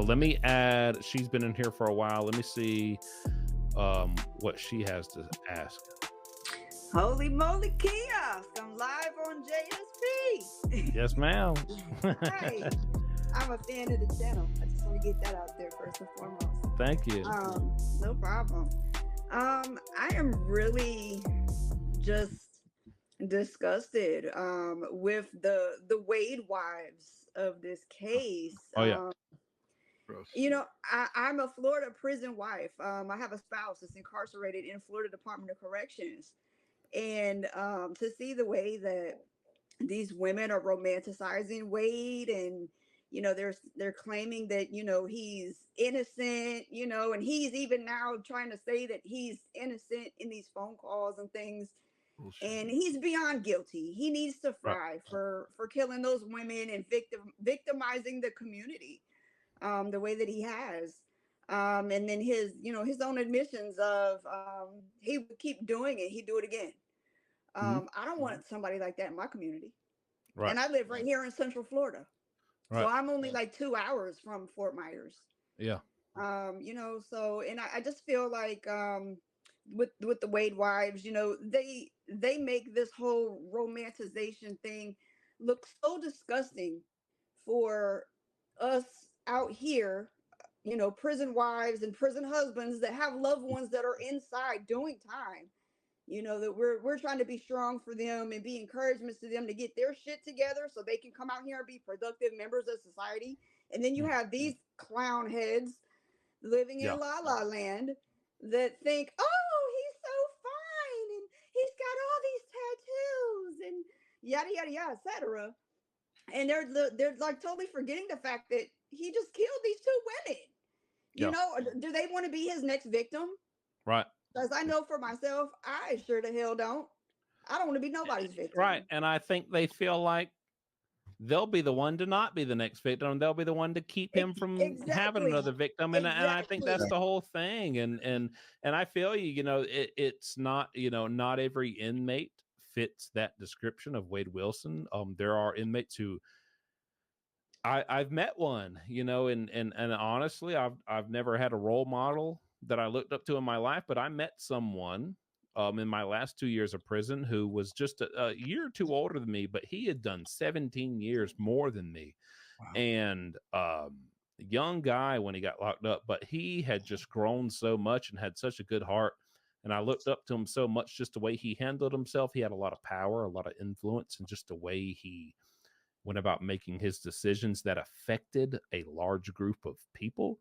Let me add. She's been in here for a while. Let me see what she has to ask. Holy moly, kiosk! I'm live on JSP. Yes, ma'am. Hi, I'm a fan of the channel. I just want to get that out there first and foremost. Thank you. No problem. I am really just disgusted with the Wade wives of this case. Oh yeah. You know, I'm a Florida prison wife. I have a spouse that's incarcerated in Florida Department of Corrections. And to see the way that these women are romanticizing Wade, and they're claiming that he's innocent, and he's even now trying to say that he's innocent in these phone calls and things. Bullshit. And he's beyond guilty. He needs to fry for killing those women and victimizing the community the way that he has. And then his own admissions of he would keep doing it. He'd do it again. I don't want somebody like that in my community. Right. And I live right here in Central Florida. Right. So I'm only like 2 hours from Fort Myers. Yeah. So, and I just feel like with the Wade wives, they make this whole romanticization thing look so disgusting for us out here, prison wives and prison husbands that have loved ones that are inside doing time. That we're trying to be strong for them and be encouragements to them to get their shit together so they can come out here and be productive members of society. And then you have these clown heads living in La La Land that think, oh, he's so fine and he's got all these tattoos and yada yada yada, etc. And they're like totally forgetting the fact that he just killed these two women. Do they want to be his next victim? Right. Because I know for myself, I sure the hell don't. I don't want to be nobody's victim. Right. And I think they feel like they'll be the one to not be the next victim. They'll be the one to keep him from having another victim. And I think that's the whole thing. And I feel it's not, not every inmate fits that description of Wade Wilson. There are inmates who I've met one, and honestly, I've never had a role model that I looked up to in my life, but I met someone in my last 2 years of prison who was just a year or two older than me, but he had done 17 years more than me. Wow. And young guy when he got locked up, but he had just grown so much and had such a good heart. And I looked up to him so much, just the way he handled himself. He had a lot of power, a lot of influence, and just the way he went about making his decisions that affected a large group of people.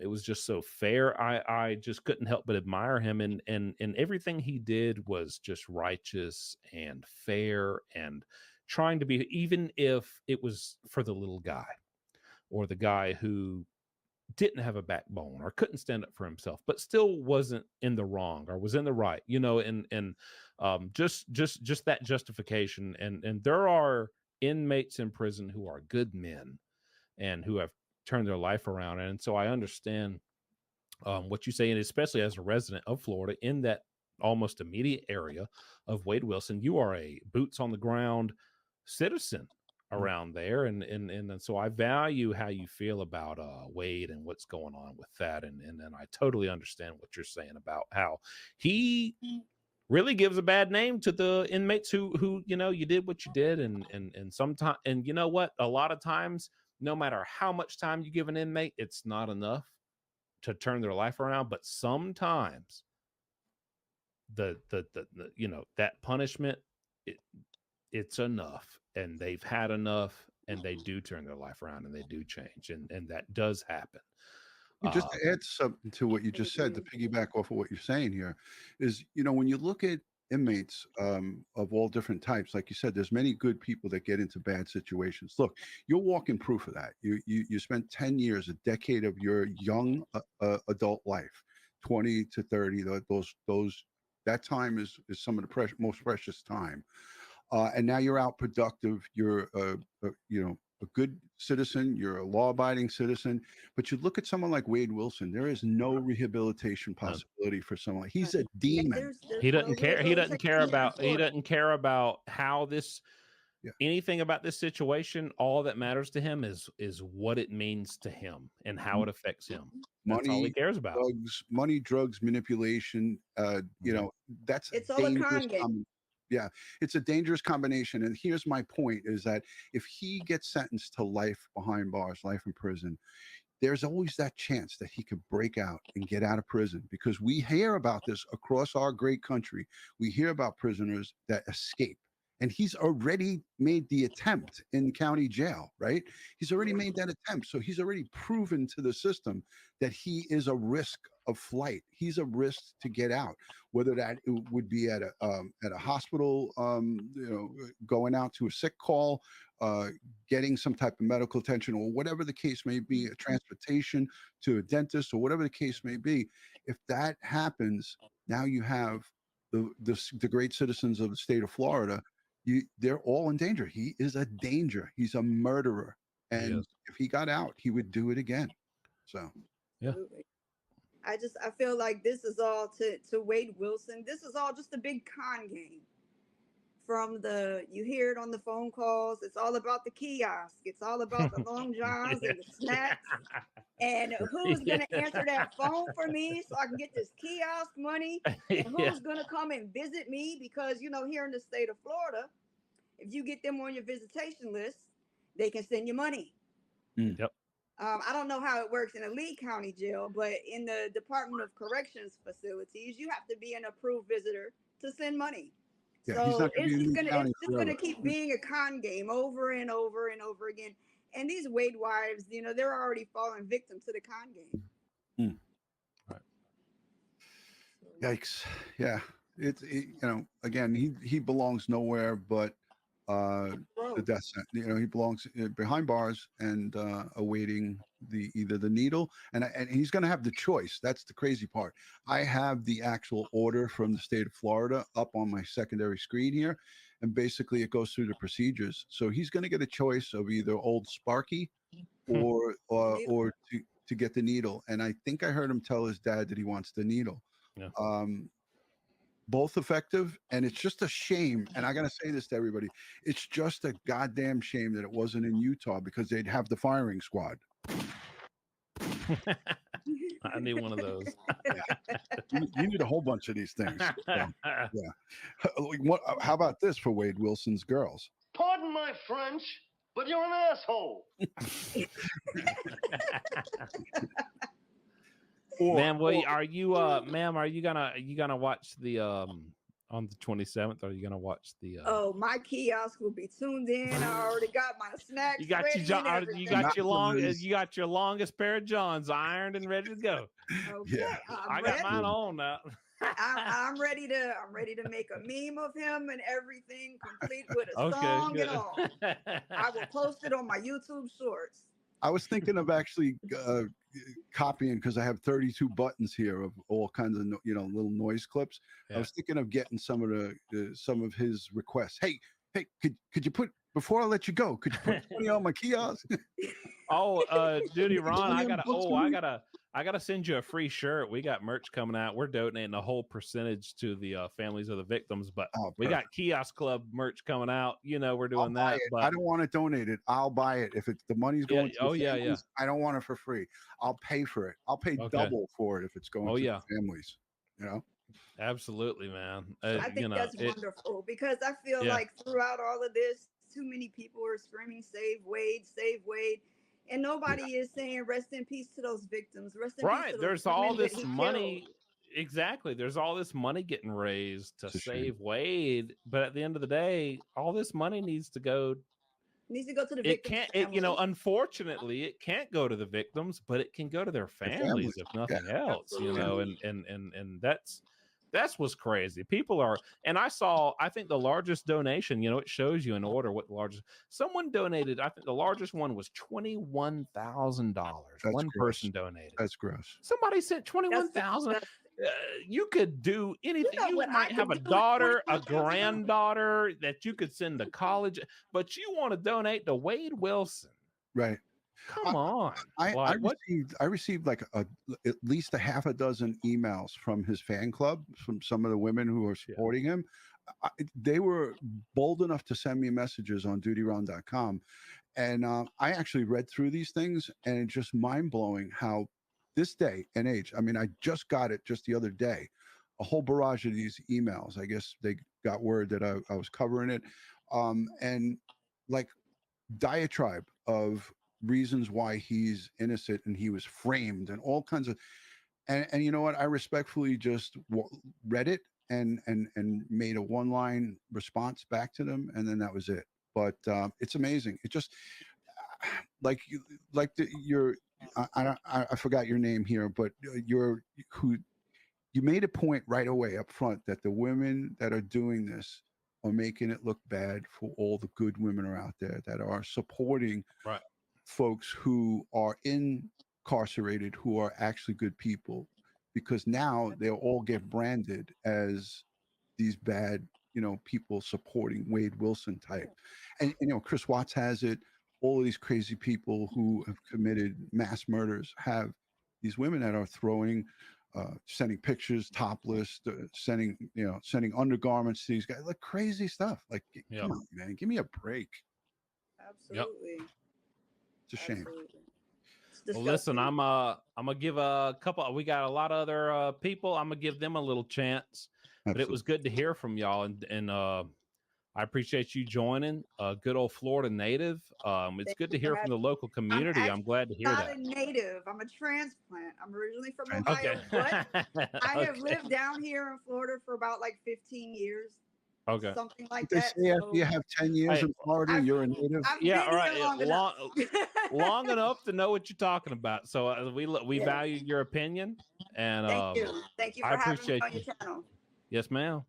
It was just so fair. I just couldn't help but admire him, and everything he did was just righteous and fair and trying to be, even if it was for the little guy or the guy who didn't have a backbone or couldn't stand up for himself, but still wasn't in the wrong or was in the right, and just that justification. And there are inmates in prison who are good men and who have turn their life around. And so I understand what you say, and especially as a resident of Florida in that almost immediate area of Wade Wilson, you are a boots on the ground citizen around there. And so I value how you feel about Wade and what's going on with that. And I totally understand what you're saying about how he really gives a bad name to the inmates who you did what you did. And sometimes, and you know what, a lot of times, no matter how much time you give an inmate, it's not enough to turn their life around. But sometimes the that punishment, it's enough, and they've had enough, and they do turn their life around and they do change. And that does happen. Just to add something to what you just said, to piggyback off of what you're saying here, is, when you look at inmates of all different types, like you said, there's many good people that get into bad situations. Look, you're walking proof of that. You spent 10 years, a decade of your young adult life, 20 to 30. That time is some of the most precious time. And now you're out productive. You're a good citizen, you're a law-abiding citizen, but you look at someone like Wade Wilson, there is no rehabilitation possibility for someone. He's a demon. He doesn't care. He doesn't care about how this anything about this situation, all that matters to him is what it means to him and how it affects him. That's all he cares about. Drugs, manipulation. You know, that's it's all a con game. Yeah, it's a dangerous combination. And here's my point: is that if he gets sentenced to life behind bars, life in prison, there's always that chance that he could break out and get out of prison, because we hear about this across our great country. We hear about prisoners that escape. And he's already made the attempt in county jail, right? He's already made that attempt. So he's already proven to the system that he is a risk of flight. He's a risk to get out, whether that would be at a hospital, you know, going out to a sick call, getting some type of medical attention, or whatever the case may be, a transportation to a dentist, or whatever the case may be. If that happens, now you have the great citizens of the state of Florida. They're all in danger. He is a danger. He's a murderer. And if he got out, he would do it again. So, yeah. I feel like this is all to Wade Wilson. This is all just a big con game. You hear it on the phone calls. It's all about the kiosk. It's all about the long johns and the snacks. And who's going to answer that phone for me so I can get this kiosk money? And who's going to come and visit me? Because, you know, here in the state of Florida, if you get them on your visitation list, they can send you money. Yep. I don't know how it works in a Lee County jail, but in the Department of Corrections facilities, you have to be an approved visitor to send money. Yeah, so it's just going to keep being a con game over and over and over again. And these Wade wives, you know, they're already falling victim to the con game. Right. Yikes. Yeah. You know, again, he belongs nowhere but the death sentence. You know, he belongs behind bars and awaiting either the needle, and he's going to have the choice. That's the crazy part. I have the actual order from the state of Florida up on my secondary screen here, and basically it goes through the procedures. So he's going to get a choice of either old Sparky or to get the needle. And I think I heard him tell his dad that he wants the needle. Yeah. Both effective, and it's just a shame. And I got to say this to everybody: it's just a goddamn shame that it wasn't in Utah, because they'd have the firing squad. I need one of those. You need a whole bunch of these things. Yeah. How about this for Wade Wilson's girls? Pardon my French, but you're an asshole. Ma'am, are you gonna watch the on the 27th? Are you gonna watch the? Oh, my kiosk will be tuned in. I already got my snacks. You got your longest pair of Johns ironed and ready to go. Okay, yeah, I got mine on now. I'm ready to make a meme of him and everything, complete with a song good. and all. I will post it on my YouTube shorts. I was thinking of actually copying, because I have 32 buttons here of all kinds of little noise clips. Yeah. I was thinking of getting some of his requests. Hey, could you put, before I let you go, could you put 20 on my kiosk? Duty Ron, I gotta send you a free shirt. We got merch coming out. We're donating a whole percentage to the families of the victims, but we got Kiosk Club merch coming out. You know, we're doing that. But I don't want to donate it. I'll buy it if the money's going. To the families, I don't want it for free. I'll pay for it. I'll pay double for it if it's going to the families. You know. Absolutely, man. I think that's wonderful, because I feel like throughout all of this, too many people are screaming, "Save Wade, save Wade." And nobody is saying rest in peace to those victims. Rest in peace to those There's all this money. Exactly. There's all this money getting raised to save Wade. But at the end of the day, all this money needs to go to the victims. Unfortunately, it can't go to the victims, but it can go to their families if nothing else. Absolutely. You know, and that's what's crazy. People are, and I think the largest donation, it shows you in order what the largest, someone donated. I think the largest one was $21,000. One person donated. That's gross. Somebody sent 21,000. You could do anything. You might have a daughter, a granddaughter that you could send to college, but you want to donate to Wade Wilson. Right. Come on. I received like at least a half a dozen emails from his fan club, from some of the women who are supporting him, they were bold enough to send me messages on dutyround.com. And I actually read through these things, and it's just mind blowing how this day and age, I mean, I just got it just the other day, a whole barrage of these emails. I guess they got word that I was covering it. And like diatribe of reasons why he's innocent and he was framed and all kinds of, and you know what? I respectfully just read it and made a one-line response back to them, and then that was it. But it's amazing. It just like I forgot your name here, but you made a point right away up front that the women that are doing this are making it look bad for all the good women are out there that are supporting folks who are incarcerated, who are actually good people, because now they'll all get branded as these bad, people supporting Wade Wilson type. And Chris Watts has it. All of these crazy people who have committed mass murders have these women that are throwing, sending pictures topless, sending undergarments to these guys, like crazy stuff. Like, come on, man, give me a break. Absolutely. It's a shame. Absolutely. Well, listen, I'm gonna give a couple. We got a lot of other people. I'm gonna give them a little chance. But it was good to hear from y'all, and I appreciate you joining. Good old Florida native. It's good to hear from the local community. I'm glad to hear that. I'm not a native. I'm a transplant. I'm originally from Ohio, but I have lived down here in Florida for about like 15 years. Okay. Something like they that. Say after you have 10 years in Florida, you're a native. All right. Long enough to know what you're talking about. So we value your opinion, and thank you for having me on your channel. Yes, ma'am.